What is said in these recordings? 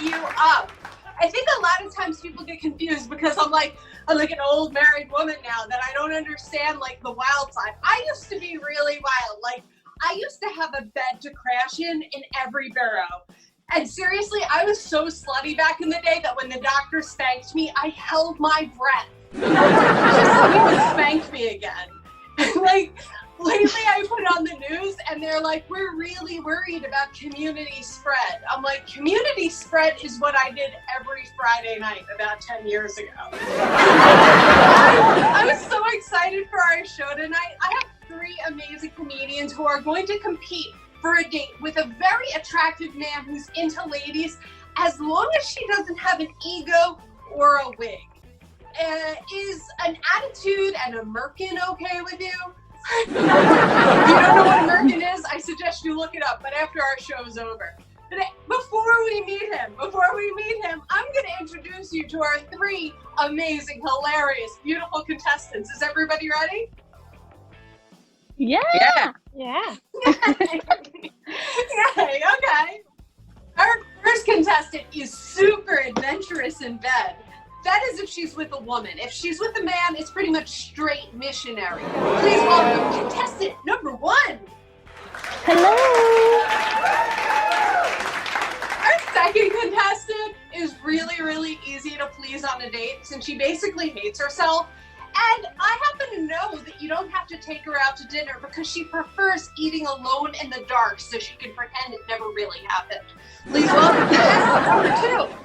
you up. I think a lot of times people get confused because I'm like an old married woman now that I don't understand like the wild side. I used to be really wild. Like I used to have a bed to crash in every borough. And seriously, I was so slutty back in the day that when the doctor spanked me, I held my breath. Just so he would spank me again. Like, lately I put on the news and they're like, we're really worried about community spread. I'm like, community spread is what I did every Friday night about 10 years ago. I was so excited for our show tonight. I have 3 amazing comedians who are going to compete for a date with a very attractive man who's into ladies, as long as she doesn't have an ego or a wig. Is an attitude and a merkin okay with you? If you don't know what a merkin is, I suggest you look it up, but after our show is over. But before we meet him, I'm going to introduce you to our 3 amazing, hilarious, beautiful contestants. Is everybody ready? Yeah. Yay, okay. Our first contestant is super adventurous in bed. That is if she's with a woman. If she's with a man, it's pretty much straight missionary. Please welcome contestant number 1. Hello. Our second contestant is really, really easy to please on a date since she basically hates herself. And I happen to know that you don't have to take her out to dinner because she prefers eating alone in the dark so she can pretend it never really happened. Please welcome contestant number 2.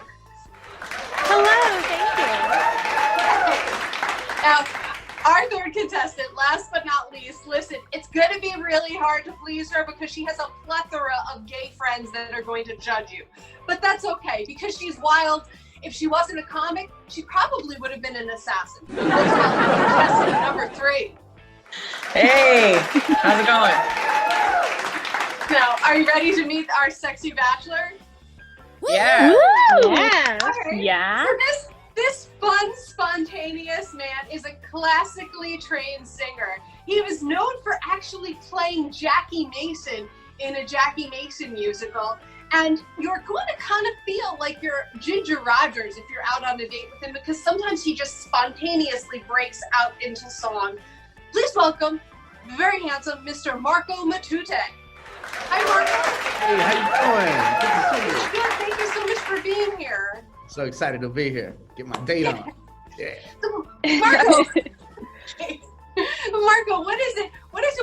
Hello, thank you. Now, our third contestant, last but not least, listen, it's going to be really hard to please her because she has a plethora of gay friends that are going to judge you. But that's okay because she's wild. If she wasn't a comic, she probably would have been an assassin. Let's welcome contestant number 3. Hey, how's it going? Now, are you ready to meet our sexy bachelor? Yeah. Woo! Yeah. Right. Yeah. So this fun, spontaneous man is a classically trained singer. He was known for actually playing Jackie Mason in a Jackie Mason musical. And you're going to kind of feel like you're Ginger Rogers if you're out on a date with him because sometimes he just spontaneously breaks out into song. Please welcome very handsome Mr. Marco Matute. Hi, Marco. Hey, how you doing? Good to see you. Good, thank you so much for being here. So excited to be here. Get my date on. Yeah. So, Marco, Marco, what is it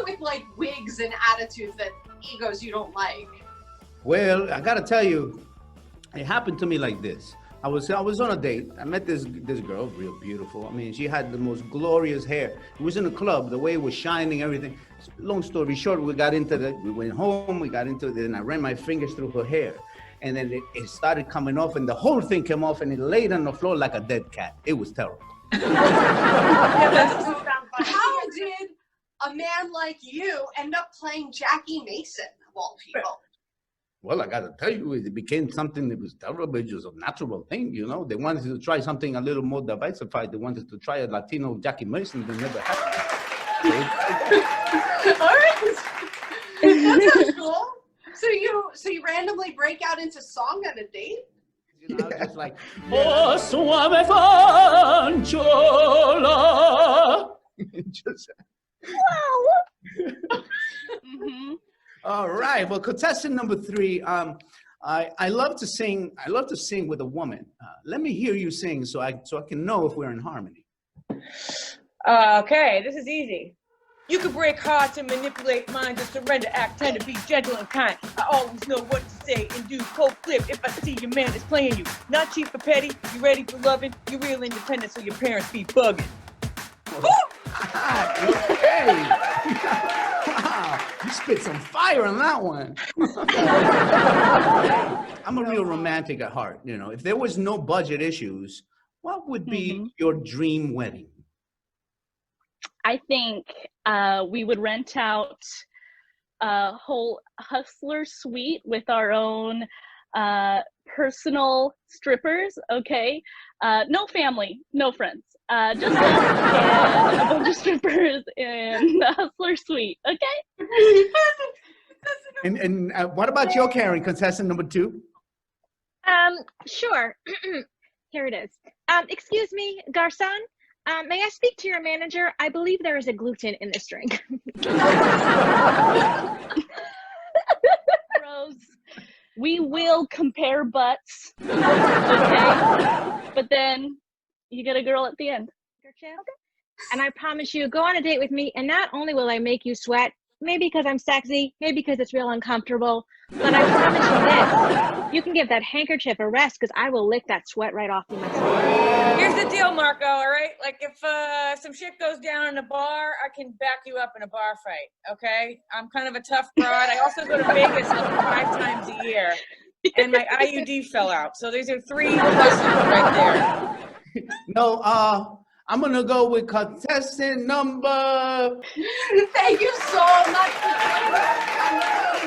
with like wigs and attitudes that egos you don't like? Well, I gotta tell you, it happened to me like this. I was on a date. I met this girl, real beautiful. I mean, she had the most glorious hair. It was in a club, the way it was shining, everything. Long story short, we went home, and I ran my fingers through her hair. And then it started coming off, and the whole thing came off, and it laid on the floor like a dead cat. It was terrible. Yeah, that doesn't sound fun. How did a man like you end up playing Jackie Mason, of all people? Well, I gotta tell you, it became something that was terrible. It was a natural thing, you know. They wanted to try something a little more diversified. They wanted to try a Latino Jackie Mason. They never happened. All right, that sounds cool. So you randomly break out into song on a date? You know, just like, Oh, suave fanciulla. just, Wow. Mm-hmm. all right. Well, contestant number 3. I love to sing. I love to sing with a woman. Let me hear you sing so I can know if we're in harmony. Okay, this is easy. You can break hearts and manipulate minds and surrender, act, tend to be gentle and kind. I always know what to say and do. Cold flip if I see your man is playing you. Not cheap or petty, you ready for loving. You real independent so your parents be bugging. Okay. Wow. You spit some fire on that one. I'm a real romantic at heart. You know, if there was no budget issues, what would be your dream wedding? I think we would rent out a whole hustler suite with our own personal strippers, okay? No family, no friends. Just us and a bunch of strippers in the hustler suite, okay? And what about your Karen, contestant number 2? Sure. Here it is. Excuse me, Garçon. May I speak to your manager? I believe there is a gluten in this drink. Rose, we will compare butts. Okay. But then you get a girl at the end. Okay. And I promise you, go on a date with me, and not only will I make you sweat, maybe because I'm sexy, maybe because it's real uncomfortable, but I promise you this, you can give that handkerchief a rest, because I will lick that sweat right off you myself. Here's the deal, Marco, all right? Like, if some shit goes down in a bar, I can back you up in a bar fight, okay? I'm kind of a tough broad. I also go to Vegas like 5 times a year, and my IUD fell out. So these are 3 pluses right there. No, I'm gonna go with contestant number. Thank you so much for joining us.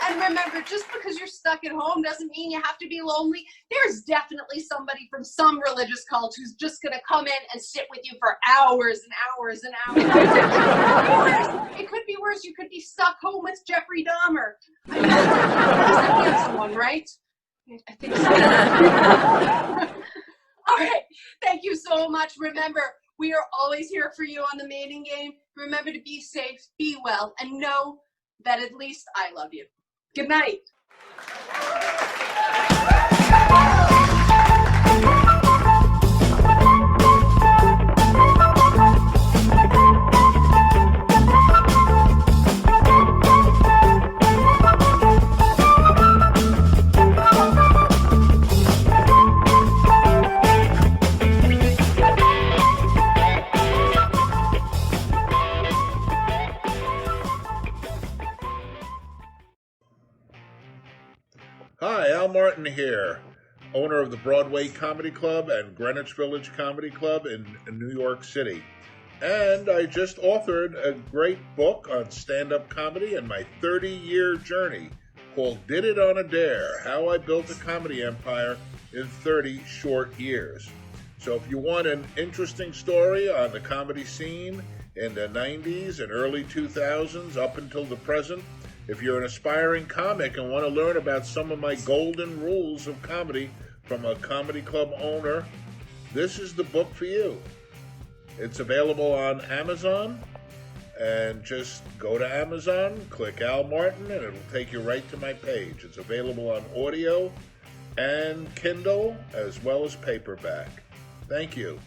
And remember, just because you're stuck at home doesn't mean you have to be lonely. There's definitely somebody from some religious cult who's just gonna come in and sit with you for hours and hours and hours. It could be worse. You could be stuck home with Jeffrey Dahmer. I mean, he's a handsome one, right? I think so. All right, thank you so much. Remember, we are always here for you on the mating game. Remember to be safe, be well, and know that at least I love you. Good night. Hi, Al Martin here, owner of the Broadway Comedy Club and Greenwich Village Comedy Club in New York City. And I just authored a great book on stand-up comedy and my 30-year journey called Did It on a Dare, How I Built a Comedy Empire in 30 Short Years. So if you want an interesting story on the comedy scene in the 90s and early 2000s up until the present, if you're an aspiring comic and want to learn about some of my golden rules of comedy from a comedy club owner, this is the book for you. It's available on Amazon, and just go to Amazon, click Al Martin, and it'll take you right to my page. It's available on audio and Kindle, as well as paperback. Thank you.